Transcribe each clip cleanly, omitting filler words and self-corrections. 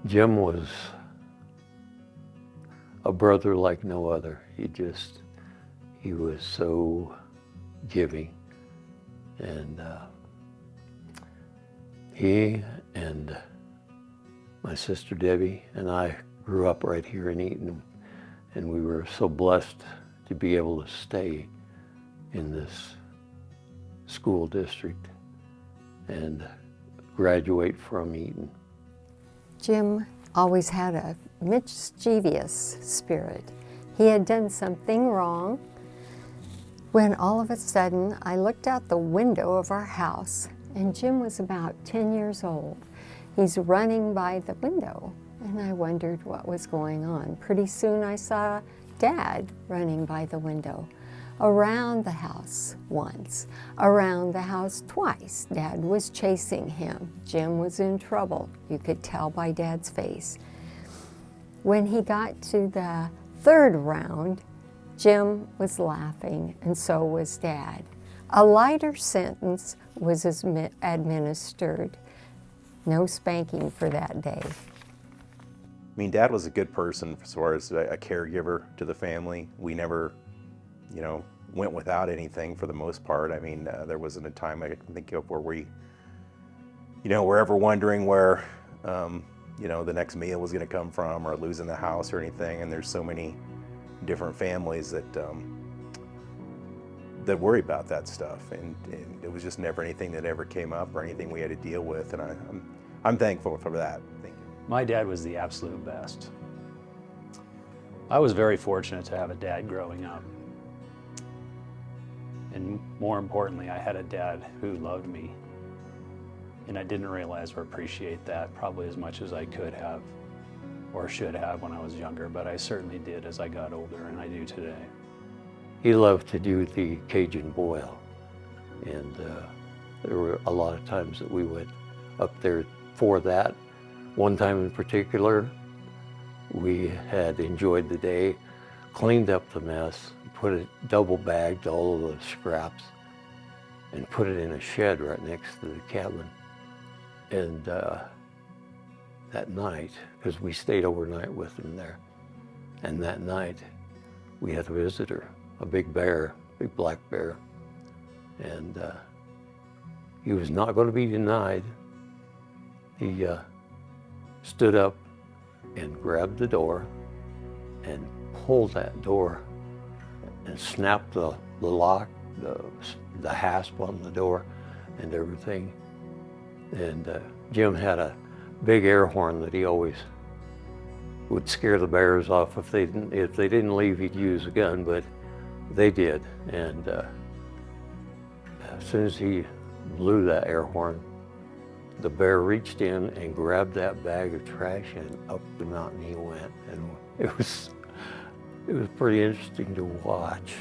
Jim was a brother like no other. He was so giving. And he and my sister Debbie and I grew up right here in Eaton, and we were so blessed to be able to stay in this school district and graduate from Eaton. Jim always had a mischievous spirit. He had done something wrong when all of a sudden I looked out the window of our house and Jim was about 10 years old. He's running by the window and I wondered what was going on. Pretty soon I saw Dad running by the window. Around the house once, around the house twice. Dad was chasing him. Jim was in trouble. You could tell by Dad's face. When he got to the third round, Jim was laughing and so was Dad. A lighter sentence was administered. No spanking for that day. I mean, Dad was a good person as far as a caregiver to the family. We never, went without anything for the most part. I mean, there wasn't a time I can think of where we, were ever wondering where, the next meal was going to come from or losing the house or anything. And there's so many different families that that worry about that stuff. And it was just never anything that ever came up or anything we had to deal with. And I'm thankful for that. Thank you. My dad was the absolute best. I was very fortunate to have a dad growing up. And more importantly, I had a dad who loved me. And I didn't realize or appreciate that probably as much as I could have or should have when I was younger, but I certainly did as I got older, and I do today. He loved to do the Cajun boil, and there were a lot of times that we went up there for that. One time in particular, we had enjoyed the day, cleaned up the mess, put it double bagged all of the scraps, and put it in a shed right next to the cabin. And that night, because we stayed overnight with him there, and that night we had a visitor, a big bear, big black bear, and he was not going to be denied. He stood up and grabbed the door and pulled that door and snapped the lock, the hasp on the door and everything. And Jim had a big air horn that he always would scare the bears off. If they didn't leave, he'd use a gun, but they did. And as soon as he blew that air horn, the bear reached in and grabbed that bag of trash and up the mountain he went. And it was pretty interesting to watch.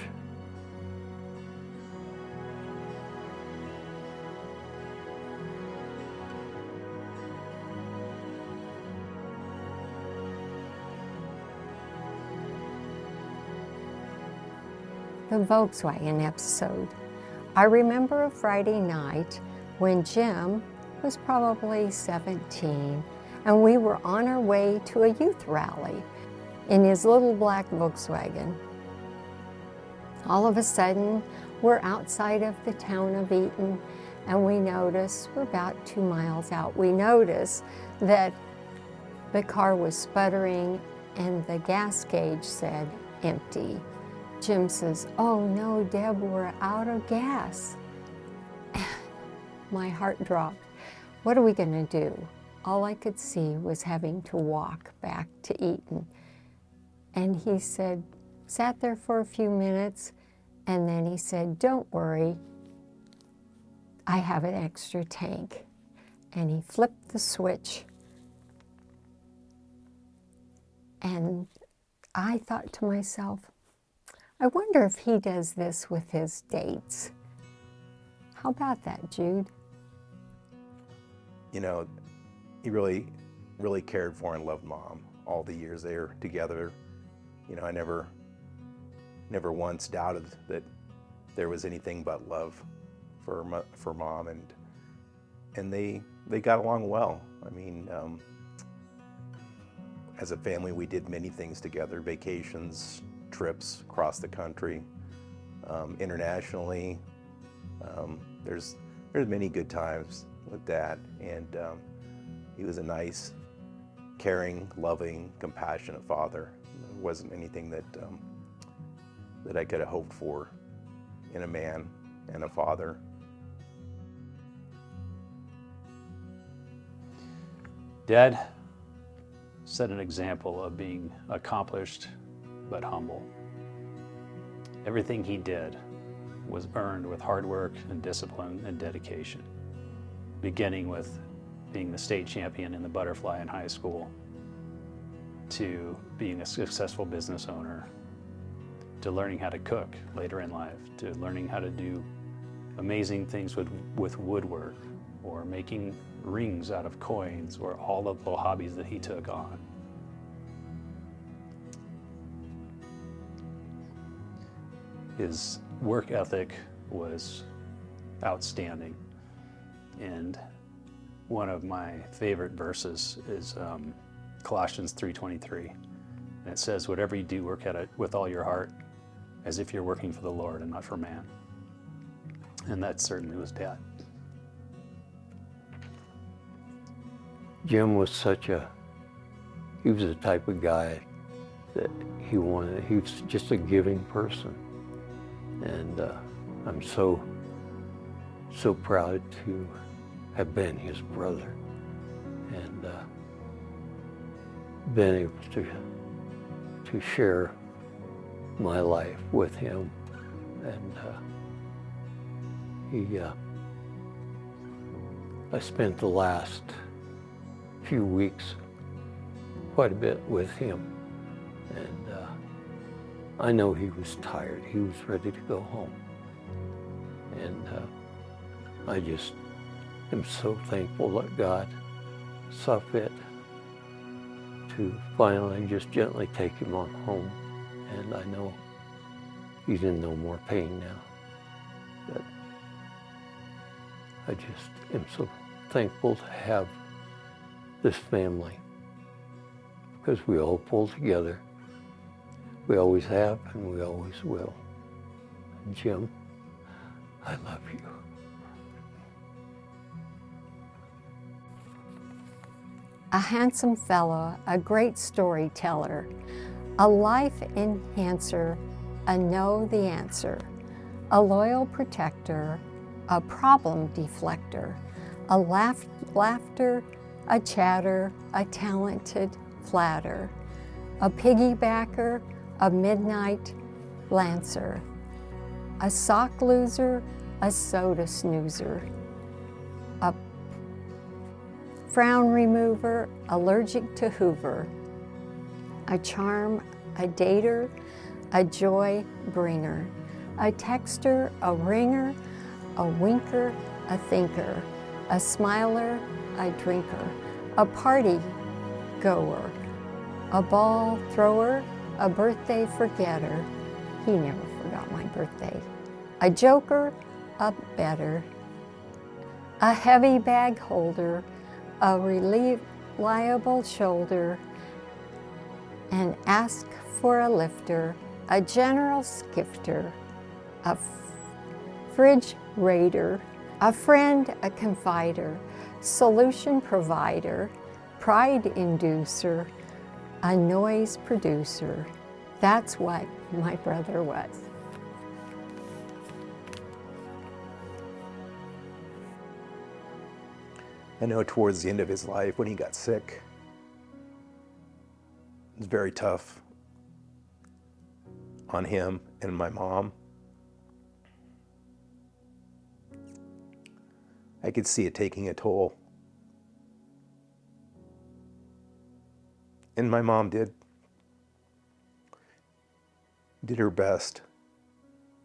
The Volkswagen episode. I remember a Friday night when Jim was probably 17 and we were on our way to a youth rally in his little black Volkswagen. All of a sudden, we're outside of the town of Eaton and we notice, we're about 2 miles out, we notice that the car was sputtering and the gas gauge said empty. Jim says, "Oh no, Deb, we're out of gas." My heart dropped. What are we gonna do? All I could see was having to walk back to Eaton. And he sat there for a few minutes, and then he said, "Don't worry, I have an extra tank." And he flipped the switch. And I thought to myself, I wonder if he does this with his dates. How about that, Jude? He really, really cared for and loved Mom all the years they were together. I never once doubted that there was anything but love for Mom, and they got along well. I mean, As a family, we did many things together, vacations, trips across the country, internationally. There's many good times with Dad, and he was a nice, caring, loving, compassionate father. There wasn't anything that that I could have hoped for in a man and a father. Dad set an example of being accomplished but humble. Everything he did was earned with hard work and discipline and dedication, beginning with being the state champion in the butterfly in high school, to being a successful business owner, to learning how to cook later in life, to learning how to do amazing things with woodwork, or making rings out of coins, or all the little hobbies that he took on. His work ethic was outstanding, and one of my favorite verses is Colossians 3:23, and it says, "Whatever you do, work at it with all your heart, as if you're working for the Lord and not for man." And that certainly was Dad. Jim was he was the type of guy that he was just a giving person. And I'm so proud to have been his brother and been able to share my life with him. And I spent the last few weeks quite a bit with him, and I know he was tired. He was ready to go home, and I just am so thankful that God saw fit to finally just gently take him on home. And I know he's in no more pain now, but I just am so thankful to have this family, because we all pull together. We always have, and we always will. And Jim, I love you. A handsome fellow, a great storyteller, a life enhancer, a know the answer, a loyal protector, a problem deflector, a laughter, a chatter, a talented flatter, a piggybacker, a midnight lancer, a sock loser, a soda snoozer, a frown remover, allergic to Hoover, a charm, a dater, a joy bringer, a texter, a ringer, a winker, a thinker, a smiler, a drinker, a party goer, a ball thrower, a birthday forgetter. He never forgot my birthday. A joker, a better, a heavy bag holder, a reliable shoulder, and ask for a lifter, a general skifter, a fridge raider, a friend, a confider, solution provider, pride inducer, a noise producer. That's what my brother was. I know towards the end of his life, when he got sick, it was very tough on him and my mom. I could see it taking a toll. And my mom did her best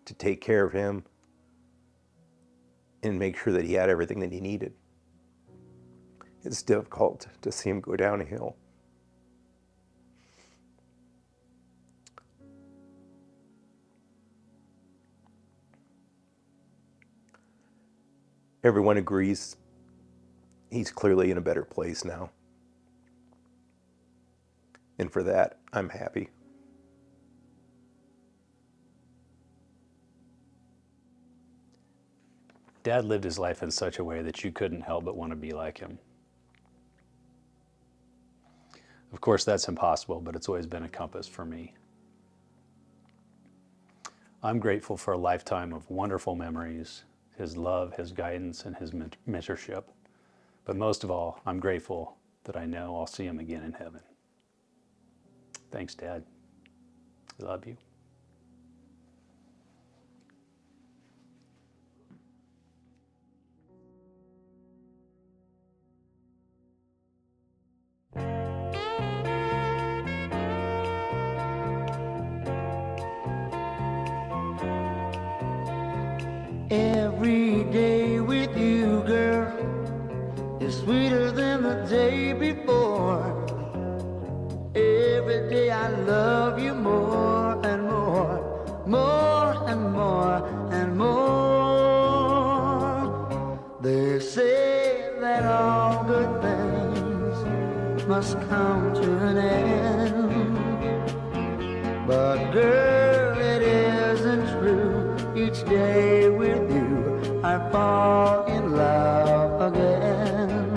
to take care of him and make sure that he had everything that he needed. It's difficult to see him go down a hill. Everyone agrees he's clearly in a better place now. And for that, I'm happy. Dad lived his life in such a way that you couldn't help but want to be like him. Of course, that's impossible, but it's always been a compass for me. I'm grateful for a lifetime of wonderful memories, his love, his guidance, and his mentorship. But most of all, I'm grateful that I know I'll see him again in heaven. Thanks, Dad. I love you. Every day with you, girl, is sweeter than the day before. Every day I love you more and more, more and more and more. They say that all good things must come to an end, but girl, it isn't true. Each day with you, I fall in love again.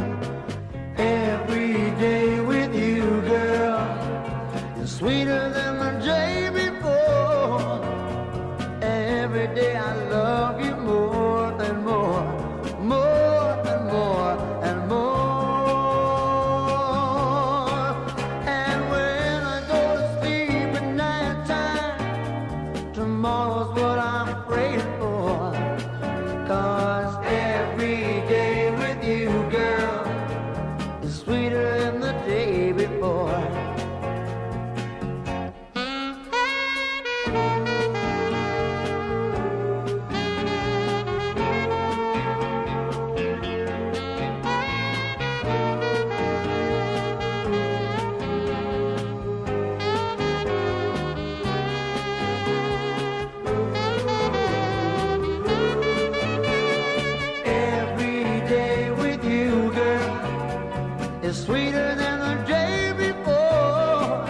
Every day with you, girl, is sweeter than the day before. Every day I love you more and more, more and more and more. And when I go to sleep at night time, tomorrow's what I'm praying for. 'Cause every day with you, girl, is sweeter than the day before. Sweeter than the day before.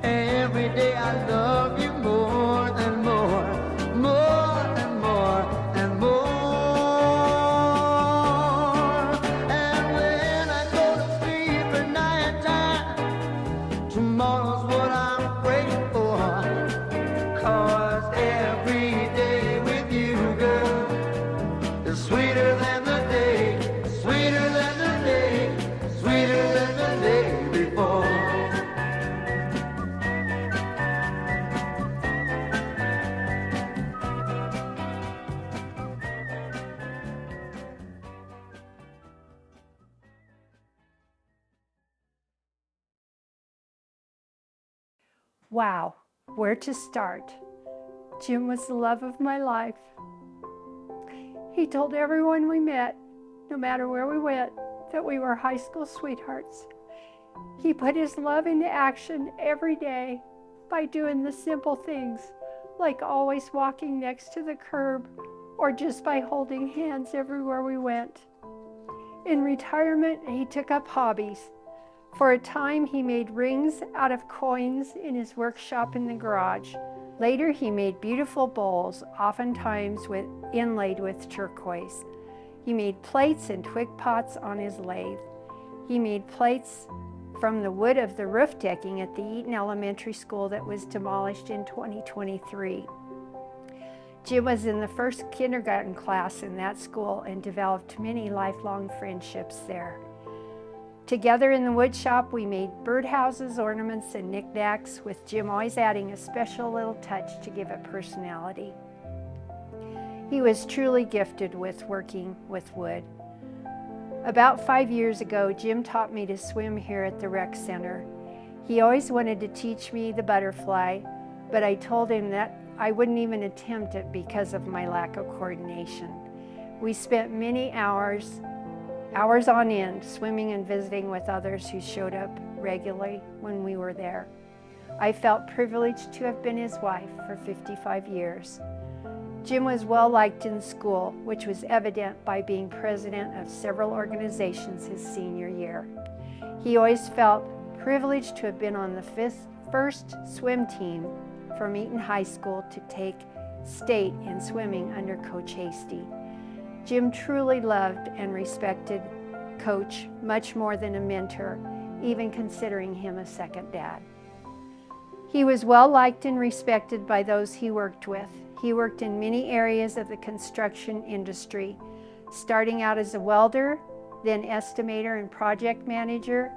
Every day I love you more and more, more and more and more. And when I go to sleep at night time, tomorrow's what I'm praying for. 'Cause every day with you, girl, is sweeter than the day, sweeter than the day, sweeter than the day before. Wow, where to start? Jim was the love of my life. He told everyone we met, no matter where we went, that we were high school sweethearts. He put his love into action every day by doing the simple things, like always walking next to the curb or just by holding hands everywhere we went. In retirement, he took up hobbies. For a time, he made rings out of coins in his workshop in the garage. Later, he made beautiful bowls, oftentimes inlaid with turquoise. He made plates and twig pots on his lathe. He made plates from the wood of the roof decking at the Eaton Elementary School that was demolished in 2023. Jim was in the first kindergarten class in that school and developed many lifelong friendships there. Together in the wood shop, we made birdhouses, ornaments, and knickknacks, with Jim always adding a special little touch to give it personality. He was truly gifted with working with wood. About 5 years ago, Jim taught me to swim here at the rec center. He always wanted to teach me the butterfly, but I told him that I wouldn't even attempt it because of my lack of coordination. We spent many hours on end swimming and visiting with others who showed up regularly when we were there. I felt privileged to have been his wife for 55 years. Jim was well liked in school, which was evident by being president of several organizations his senior year. He always felt privileged to have been on the first swim team from Eaton High School to take state in swimming under Coach Hasty. Jim truly loved and respected Coach much more than a mentor, even considering him a second dad. He was well liked and respected by those he worked with. He worked in many areas of the construction industry, starting out as a welder, then estimator and project manager,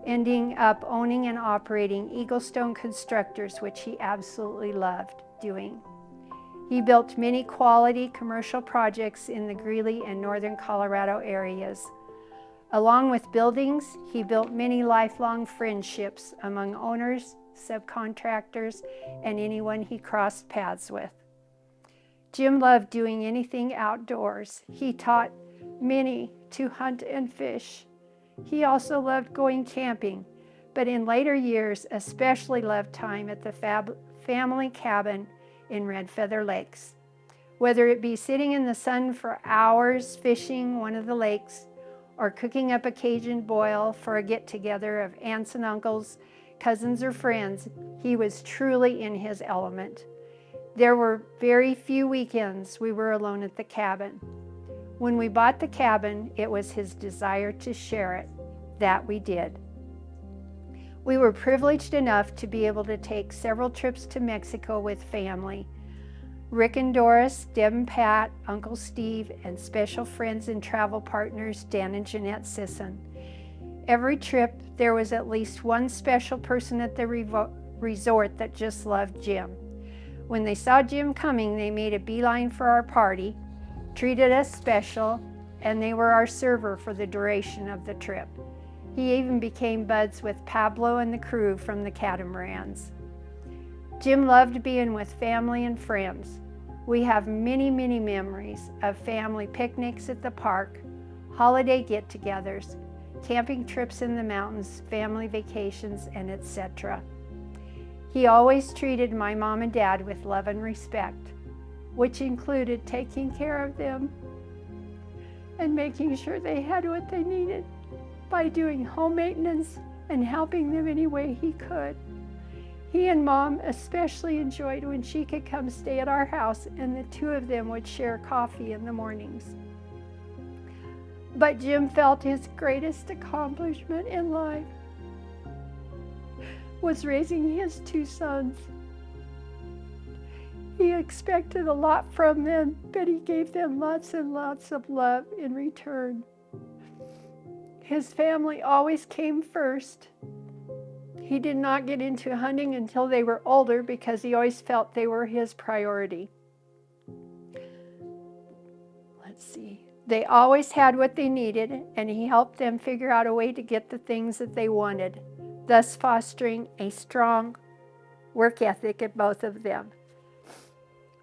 ending up owning and operating Eaglestone Constructors, which he absolutely loved doing. He built many quality commercial projects in the Greeley and northern Colorado areas. Along with buildings, he built many lifelong friendships among owners, subcontractors, and anyone he crossed paths with. Jim loved doing anything outdoors. He taught many to hunt and fish. He also loved going camping, but in later years especially loved time at the family cabin in Red Feather Lakes. Whether it be sitting in the sun for hours fishing one of the lakes, or cooking up a Cajun boil for a get-together of aunts and uncles, cousins or friends, he was truly in his element. There were very few weekends we were alone at the cabin. When we bought the cabin, it was his desire to share it. That we did. We were privileged enough to be able to take several trips to Mexico with family. Rick and Doris, Deb and Pat, Uncle Steve, and special friends and travel partners, Dan and Jeanette Sisson. Every trip, there was at least one special person at the resort that just loved Jim. When they saw Jim coming, they made a beeline for our party, treated us special, and they were our server for the duration of the trip. He even became buds with Pablo and the crew from the catamarans. Jim loved being with family and friends. We have many, many memories of family picnics at the park, holiday get-togethers, camping trips in the mountains, family vacations, and etc. He always treated my mom and dad with love and respect, which included taking care of them and making sure they had what they needed by doing home maintenance and helping them any way he could. He and Mom especially enjoyed when she could come stay at our house and the two of them would share coffee in the mornings. But Jim felt his greatest accomplishment in life was raising his two sons. He expected a lot from them, but he gave them lots and lots of love in return. His family always came first. He did not get into hunting until they were older because he always felt they were his priority. Let's see. They always had what they needed, and he helped them figure out a way to get the things that they wanted, thus fostering a strong work ethic in both of them.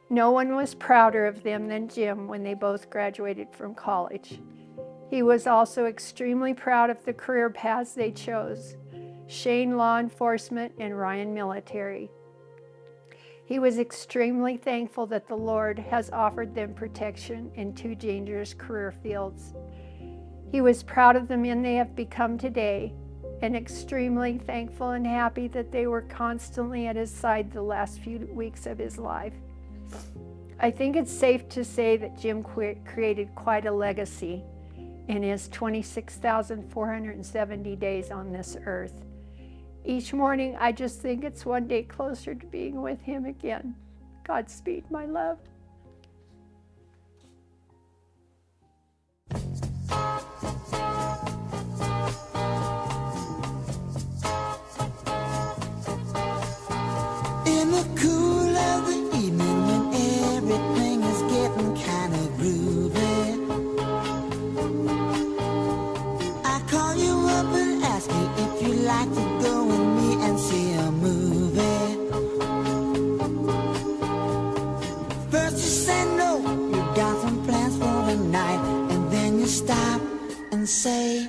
No one was prouder of them than Jim when they both graduated from college. He was also extremely proud of the career paths they chose: Shane law enforcement and Ryan military. He was extremely thankful that the Lord has offered them protection in two dangerous career fields. He was proud of the men they have become today and extremely thankful and happy that they were constantly at his side the last few weeks of his life. I think it's safe to say that Jim created quite a legacy in his 26,470 days on this earth. Each morning, I just think it's one day closer to being with him again. Godspeed, my love. In the cool of the evening when everything is getting kind of groovy, I call you up and ask you if you'd like to go with me and see a movie. First you say no, you got some plans for the night, and then you stop and say,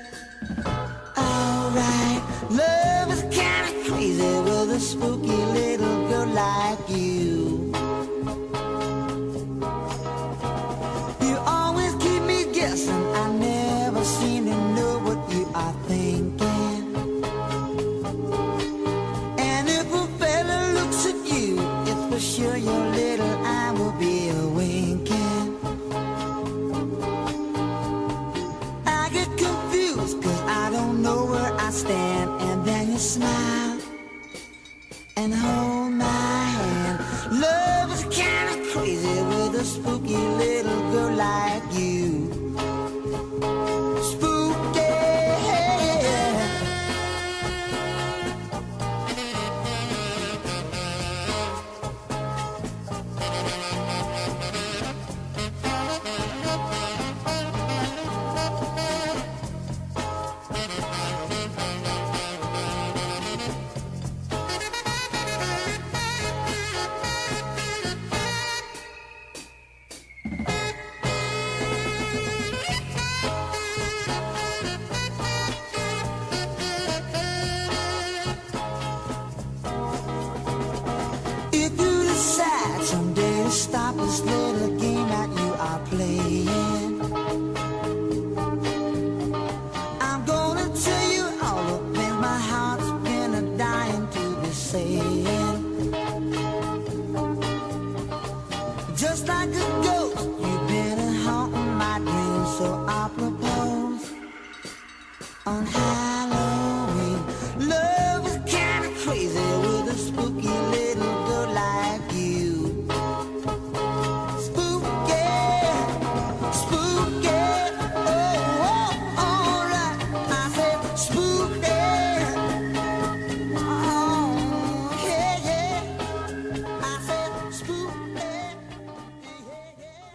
alright, love is kinda crazy with a spooky little girl like you. You always keep me guessing, I never seem to know what you are thinking. stand, and then you smile and hold my hand. Love is kind of crazy with a spooky little girl like you. Spooky. If you decide someday to stop this little game that you are playing, I'm gonna tell you all the things my heart's been a dying to be saying. Just like a ghost, you've been a haunting my dreams, so I propose on Halloween. Love is kinda crazy with a spooky little girl like you. Spooky, spooky, oh, oh, alright. I said spooky, oh, yeah, yeah. I said spooky, yeah, yeah.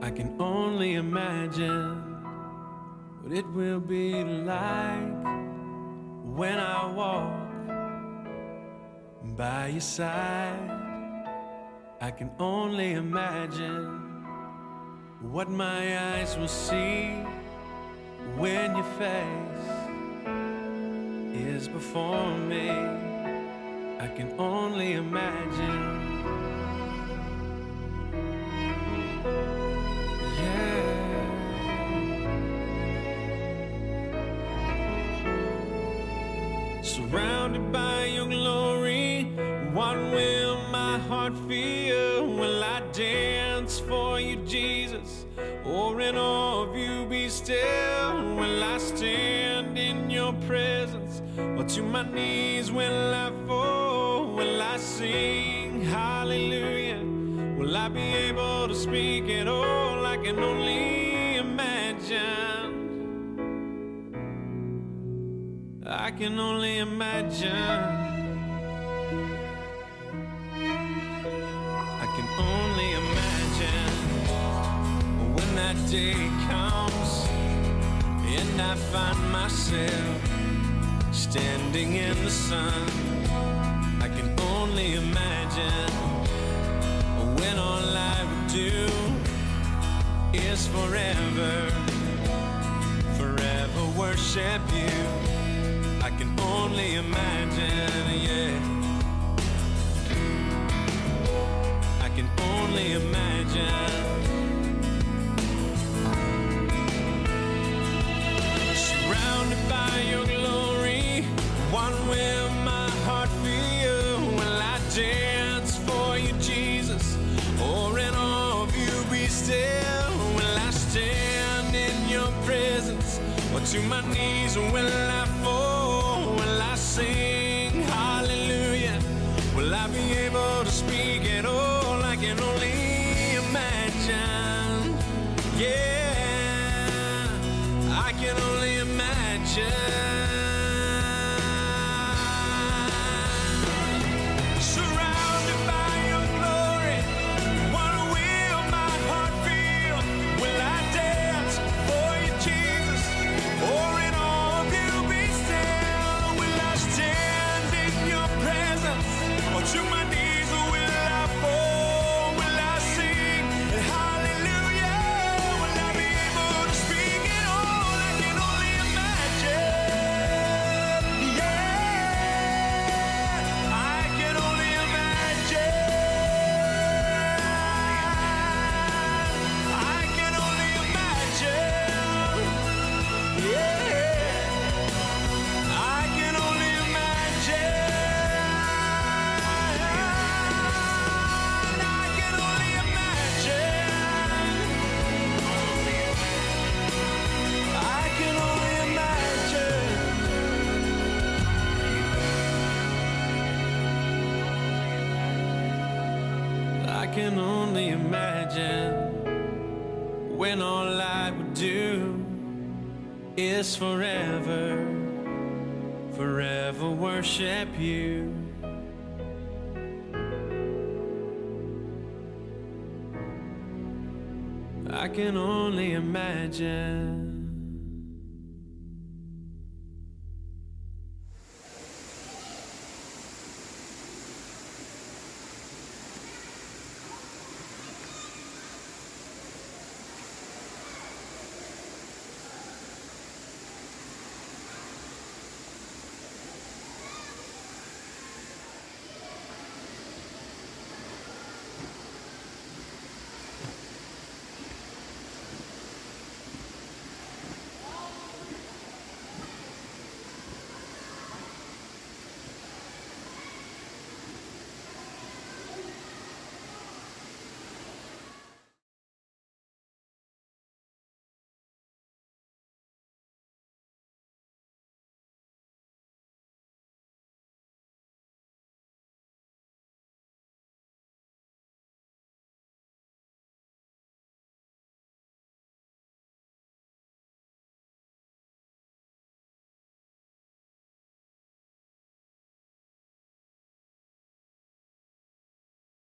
I can only imagine what it will be like when I walk by your side. I can only imagine what my eyes will see when your face is before me. I can only imagine. Surrounded by your glory, what will my heart feel? Will I dance for you, Jesus? Or in awe of you be still? Will I stand in your presence? Or to my knees will I fall? Will I sing hallelujah? Will I be able to speak at all? I can only imagine. I can only imagine. I can only imagine when that day comes and I find myself standing in the sun. I can only imagine when all I would do is forever, forever worship you. I can only imagine, yeah. I can only imagine. Surrounded by your glory, what will my heart feel? Will I dance for you, Jesus? Or in awe of you be still? Will I stand in your presence? Or to my knees will I fall? Will I sing hallelujah? Will I be able to speak at all? I can only imagine. Yeah, I can only imagine. Surrounded by your glory, what will my heart feel? Will I dance for you, Jesus? Or in all of you be still? Will I stand can only imagine when all I would do is forever, forever worship you. I can only imagine.